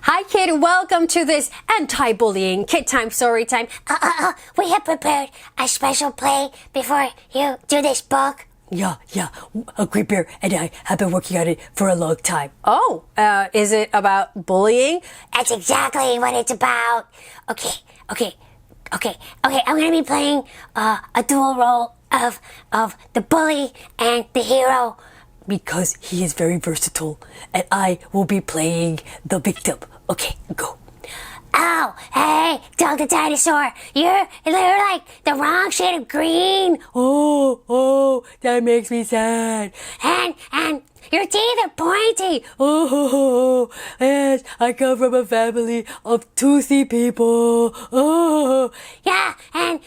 Hi kid, welcome to this anti-bullying kid time story time. We have prepared a special play before you do this book. Yeah. Great Bear and I have been working on it for a long time. Oh, is it about bullying? That's exactly what it's about. Okay. I'm gonna be playing a dual role of the bully and the hero. Because he is very versatile, and I will be playing the victim. Okay, go. Oh, hey, Doug the dinosaur, you're like the wrong shade of green. Oh, that makes me sad. And your teeth are pointy. Oh, yes, I come from a family of toothy people. Oh. Yeah, and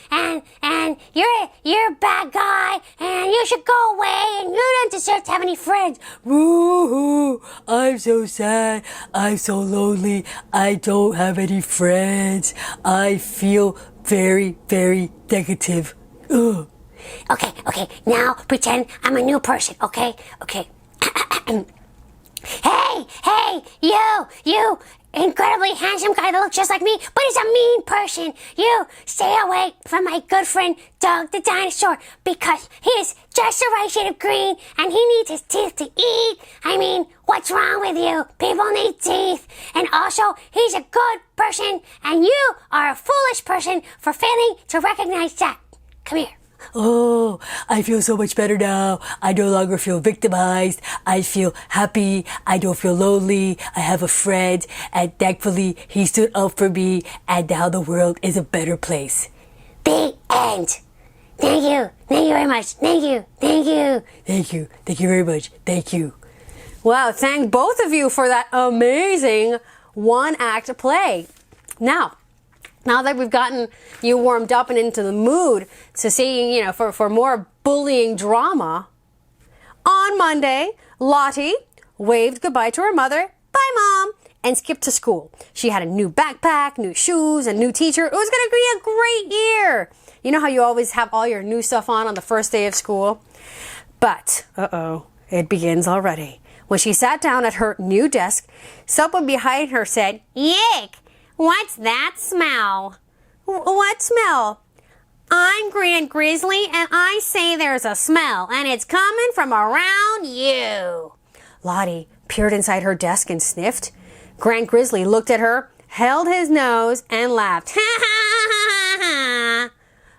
you're a bad guy, and you should go away, and you don't deserve to have any friends. Woo-hoo, I'm so sad. I'm so lonely. I don't have any friends. I feel very, very negative. Ugh. Okay, now pretend I'm a new person, okay? Hey, you incredibly handsome guy that looks just like me, but he's a mean person. You stay away from my good friend Doug the dinosaur because he is just the right shade of green and he needs his teeth to eat. I mean, what's wrong with you? People need teeth. And also, he's a good person and you are a foolish person for failing to recognize that. Come here. Oh, I feel so much better now. I no longer feel victimized. I feel happy. I don't feel lonely. I have a friend, and thankfully he stood up for me, and now the world is a better place. The end. Thank you very much. Thank you. Thank you very much. Thank you. Wow, thank both of you for that amazing one-act play. Now that we've gotten you warmed up and into the mood to see, for more bullying drama, on Monday, Lottie waved goodbye to her mother, bye mom, and skipped to school. She had a new backpack, new shoes, a new teacher. It was going to be a great year. You know how you always have all your new stuff on the first day of school? But, it begins already. When she sat down at her new desk, someone behind her said, "Yick! What's that smell?" "What smell?" "I'm Grant Grizzly, and I say there's a smell, and it's coming from around you." Lottie peered inside her desk and sniffed. Grant Grizzly looked at her, held his nose, and laughed. Ha ha ha ha.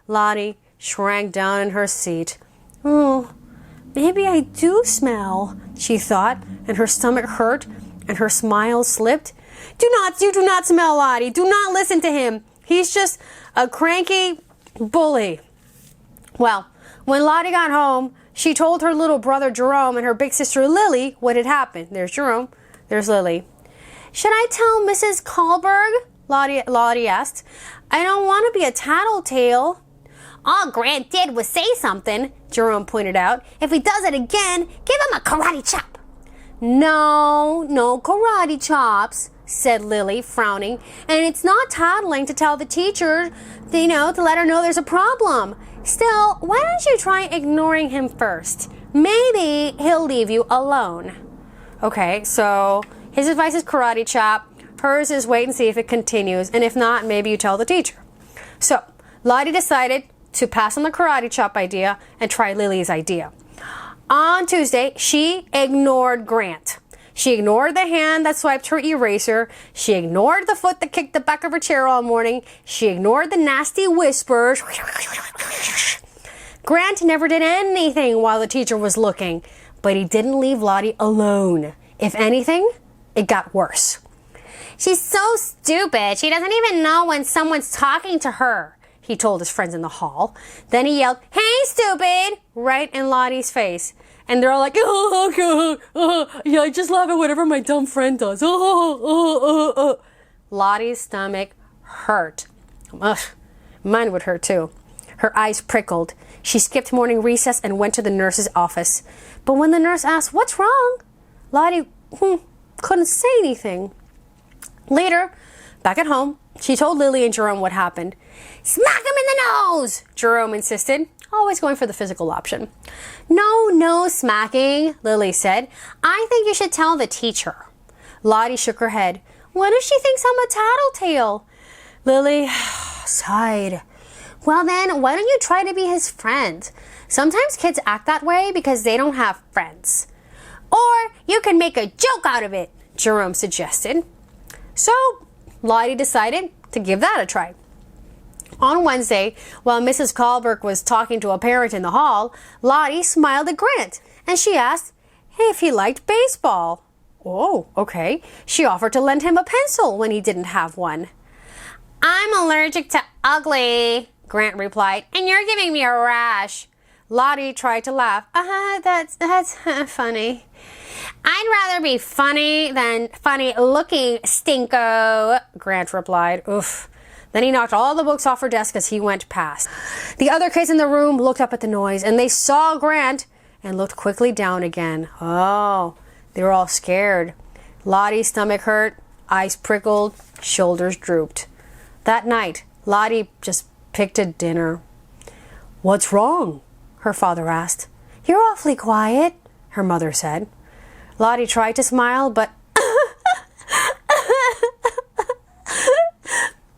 Lottie shrank down in her seat. "Oh, maybe I do smell," she thought, and her stomach hurt, and her smile slipped. You do not smell, Lottie. Do not listen to him. He's just a cranky bully." Well, when Lottie got home, she told her little brother Jerome and her big sister Lily what had happened. There's Jerome. There's Lily. "Should I tell Mrs. Kahlberg?" Lottie asked. "I don't want to be a tattletale." "All Grant did was say something," Jerome pointed out. "If he does it again, give him a karate chop." No karate chops," said Lily, frowning. "And it's not tattling to tell the teacher, to let her know there's a problem. Still, why don't you try ignoring him first? Maybe he'll leave you alone." Okay, so his advice is karate chop. Hers is wait and see if it continues. And if not, maybe you tell the teacher. So Lottie decided to pass on the karate chop idea and try Lily's idea. On Tuesday, she ignored Grant. She ignored the hand that swiped her eraser. She ignored the foot that kicked the back of her chair all morning. She ignored the nasty whispers. Grant never did anything while the teacher was looking, but he didn't leave Lottie alone. If anything, it got worse. "She's so stupid. She doesn't even know when someone's talking to her," he told his friends in the hall. Then he yelled, "Hey, stupid!" right in Lottie's face. And they're all like, yeah, I just laugh at whatever my dumb friend does. Lottie's stomach hurt. Ugh, mine would hurt too. Her eyes prickled. She skipped morning recess and went to the nurse's office. But when the nurse asked, "What's wrong?" Lottie couldn't say anything. Later, back at home, she told Lily and Jerome what happened. "Smack him in the nose," Jerome insisted, always going for the physical option. No smacking," Lily said. "I think you should tell the teacher." Lottie shook her head. What if she thinks I'm a tattletale? Lily sighed. Well then, why don't you try to be his friend? Sometimes kids act that way because they don't have friends. Or you can make a joke out of it, Jerome suggested. So Lottie decided to give that a try. On Wednesday, while Mrs. Kahlberg was talking to a parent in the hall, Lottie smiled at Grant and she asked if he liked baseball. Oh, okay. She offered to lend him a pencil when he didn't have one. I'm allergic to ugly, Grant replied, and you're giving me a rash. Lottie tried to laugh. That's funny. I'd rather be funny than funny looking, stinko, Grant replied. Oof. Then he knocked all the books off her desk as he went past. The other kids in the room looked up at the noise and they saw Grant and looked quickly down again. Oh, they were all scared. Lottie's stomach hurt, eyes prickled, shoulders drooped. That night, Lottie just picked a dinner. What's wrong? Her father asked. You're awfully quiet, her mother said. Lottie tried to smile, but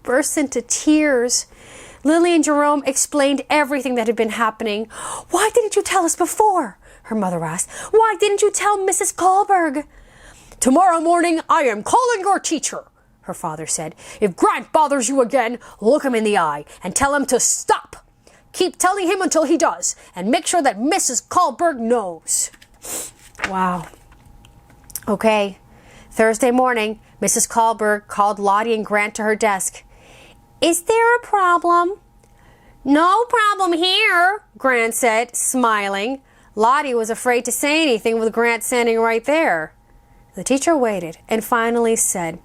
burst into tears. Lily and Jerome explained everything that had been happening. Why didn't you tell us before? Her mother asked. Why didn't you tell Mrs. Kahlberg? Tomorrow morning, I am calling your teacher, her father said. If Grant bothers you again, look him in the eye and tell him to stop. Keep telling him until he does, and make sure that Mrs. Kahlberg knows. Wow. Okay. Thursday morning, Mrs. Kahlberg called Lottie and Grant to her desk. Is there a problem? No problem here, Grant said, smiling. Lottie was afraid to say anything with Grant standing right there. The teacher waited and finally said,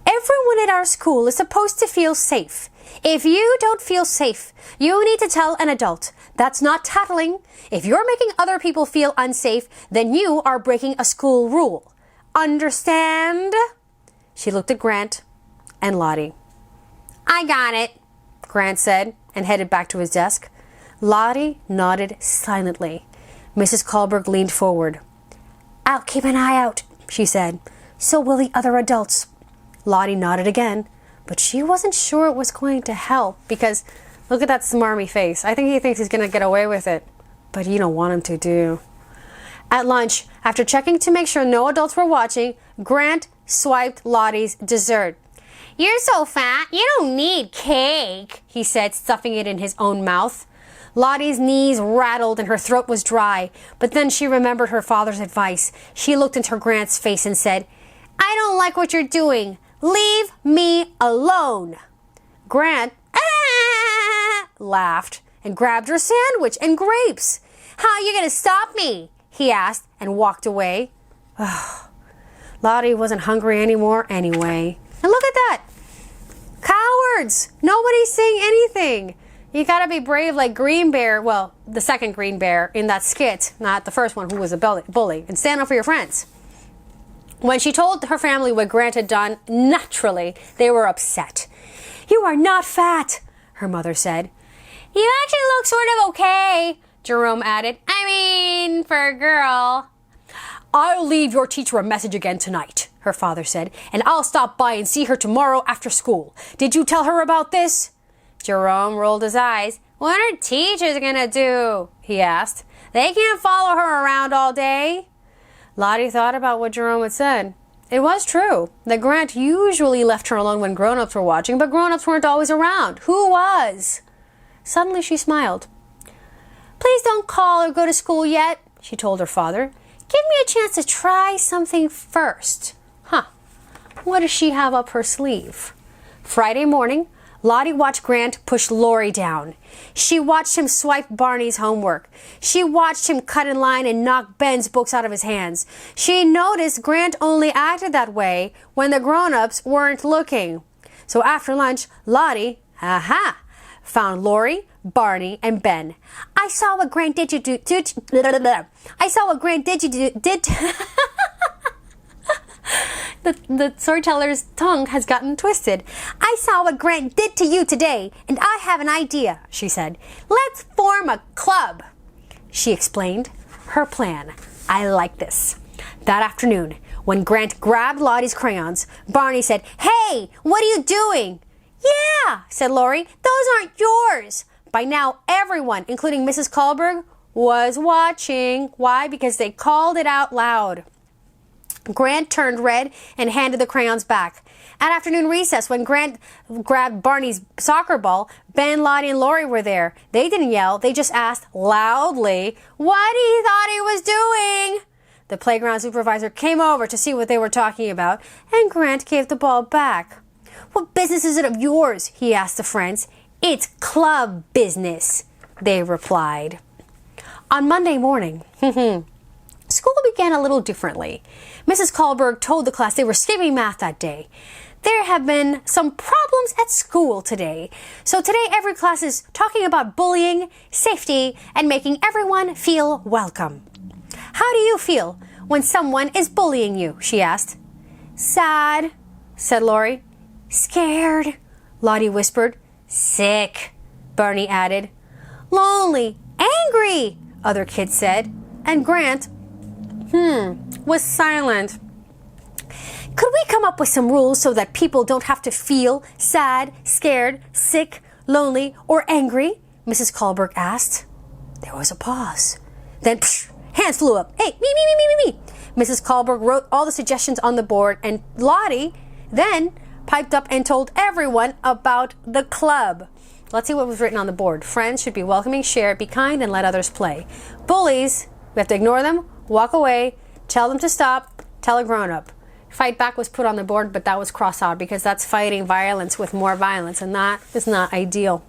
Everyone at our school is supposed to feel safe. If you don't feel safe, you need to tell an adult. That's not tattling. If you're making other people feel unsafe, then you are breaking a school rule. Understand? She looked at Grant and Lottie. I got it, Grant said and headed back to his desk. Lottie nodded silently. Mrs. Kahlberg leaned forward. I'll keep an eye out, she said. So will the other adults. Lottie nodded again, but she wasn't sure it was going to help because look at that smarmy face. I think he thinks he's going to get away with it, but you don't want him to, do you? At lunch, after checking to make sure no adults were watching, Grant swiped Lottie's dessert. You're so fat, you don't need cake, he said, stuffing it in his own mouth. Lottie's knees rattled and her throat was dry, but then she remembered her father's advice. She looked into Grant's face and said, I don't like what you're doing. Leave me alone. Grant laughed and grabbed her sandwich and grapes. How are you going to stop me? He asked and walked away. Lottie wasn't hungry anymore anyway. And look at that. Cowards! Nobody's saying anything. You gotta be brave like Green Bear, well, the second Green Bear in that skit, not the first one who was a bully, and stand up for your friends. When she told her family what Grant had done, naturally, they were upset. You are not fat, her mother said. You actually look sort of okay, Jerome added. I mean, for a girl. I'll leave your teacher a message again tonight, her father said, and I'll stop by and see her tomorrow after school. Did you tell her about this? Jerome rolled his eyes. What are teachers gonna do? He asked. They can't follow her around all day. Lottie thought about what Jerome had said. It was true that Grant usually left her alone when grown-ups were watching, but grown-ups weren't always around. Who was? Suddenly she smiled. Please don't call or go to school yet, she told her father. Give me a chance to try something first. What does she have up her sleeve? Friday morning, Lottie watched Grant push Lori down. She watched him swipe Barney's homework. She watched him cut in line and knock Ben's books out of his hands. She noticed Grant only acted that way when the grown-ups weren't looking. So after lunch, Lottie, found Lori, Barney, and Ben. I saw what Grant did I saw what Grant did The storyteller's tongue has gotten twisted. I saw what Grant did to you today, and I have an idea, she said. Let's form a club. She explained her plan. I like this. That afternoon, When Grant grabbed Lottie's crayons, Barney said, "Hey, what are you doing?" "Yeah," said Laurie, "those aren't yours." By now, everyone, including Mrs. Kahlberg, was watching. Why? Because they called it out loud. Grant turned red and handed the crayons back. At afternoon recess, when Grant grabbed Barney's soccer ball, Ben, Lottie, and Laurie were there. They didn't yell. They just asked loudly what he thought he was doing. The playground supervisor came over to see what they were talking about, and Grant gave the ball back. "What business is it of yours?" he asked the friends. "It's club business," they replied. On Monday morning, school began a little differently. Mrs. Kahlberg told the class they were skipping math that day. There have been some problems at school today. So today every class is talking about bullying, safety, and making everyone feel welcome. "How do you feel when someone is bullying you?" she asked. "Sad," said Laurie. "Scared," Lottie whispered. "Sick," Barney added. "Lonely, angry," other kids said. And Grant, was silent. "Could we come up with some rules so that people don't have to feel sad, scared, sick, lonely, or angry?" Mrs. Kahlberg asked. There was a pause. Then, hands flew up. "Hey, me. Mrs. Kahlberg wrote all the suggestions on the board, and Lottie then piped up and told everyone about the club. Let's see what was written on the board. Friends should be welcoming, share, be kind, and let others play. Bullies, we have to ignore them, walk away, tell them to stop, tell a grown-up. Fight back was put on the board, but that was crossed out because that's fighting violence with more violence, and that is not ideal.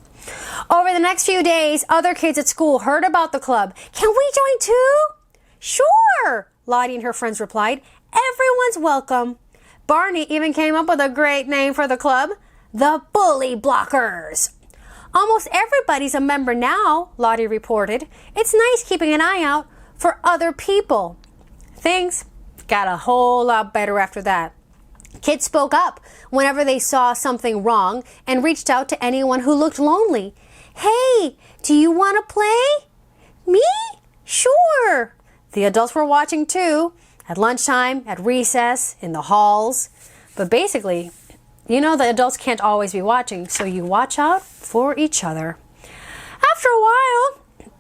Over the next few days, other kids at school heard about the club. "Can we join too?" "Sure," Lottie and her friends replied. "Everyone's welcome." Barney even came up with a great name for the club, the Bully Blockers. "Almost everybody's a member now," Lottie reported. "It's nice keeping an eye out for other people." Things got a whole lot better after that. Kids spoke up whenever they saw something wrong and reached out to anyone who looked lonely. "Hey, do you want to play?" "Me? Sure." The adults were watching too, at lunchtime, at recess, in the halls. But basically, the adults can't always be watching, so you watch out for each other. After a while,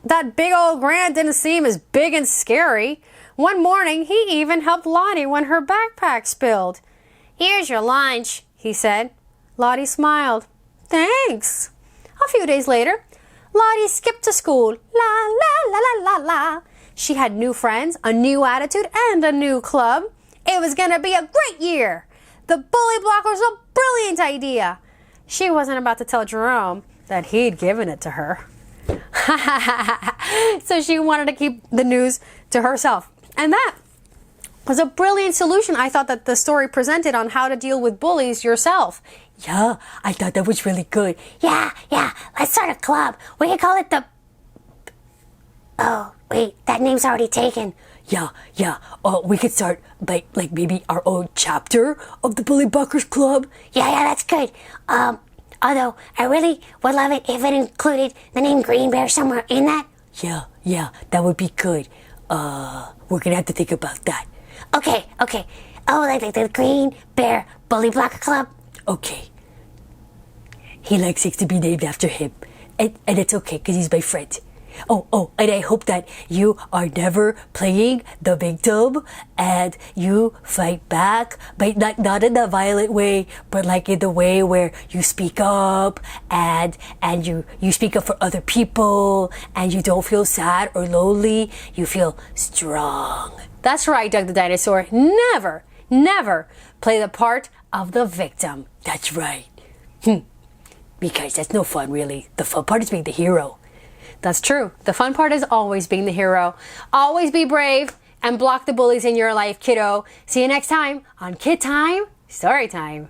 that big old Grant didn't seem as big and scary. One morning, he even helped Lottie when her backpack spilled. "Here's your lunch," he said. Lottie smiled. "Thanks." A few days later, Lottie skipped to school. La, la, la, la, la, la. She had new friends, a new attitude, and a new club. It was going to be a great year. The Bully Blocker was a brilliant idea. She wasn't about to tell Jerome that he'd given it to her. So she wanted to keep the news to herself. And that was a brilliant solution I thought that the story presented on how to deal with bullies yourself. Yeah, I thought that was really good. Yeah, let's start a club. We can call it the... Oh, wait, that name's already taken. Yeah. We could start by, maybe our own chapter of the Bully Blockers Club. Yeah, that's good. Although, I really would love it if it included the name Green Bear somewhere in that. Yeah, that would be good. We're gonna have to think about that. Okay. Oh, like the Green Bear Bully Blocker Club? Okay. He likes it to be named after him. And it's okay, because he's my friend. Oh, and I hope that you are never playing the victim and you fight back, but not in a violent way, but in the way where you speak up and you speak up for other people and you don't feel sad or lonely, you feel strong. That's right, Doug the Dinosaur. Never play the part of the victim. That's right. Because that's no fun, really. The fun part is being the hero. That's true. The fun part is always being the hero. Always be brave and block the bullies in your life, kiddo. See you next time on Kid Time Story Time.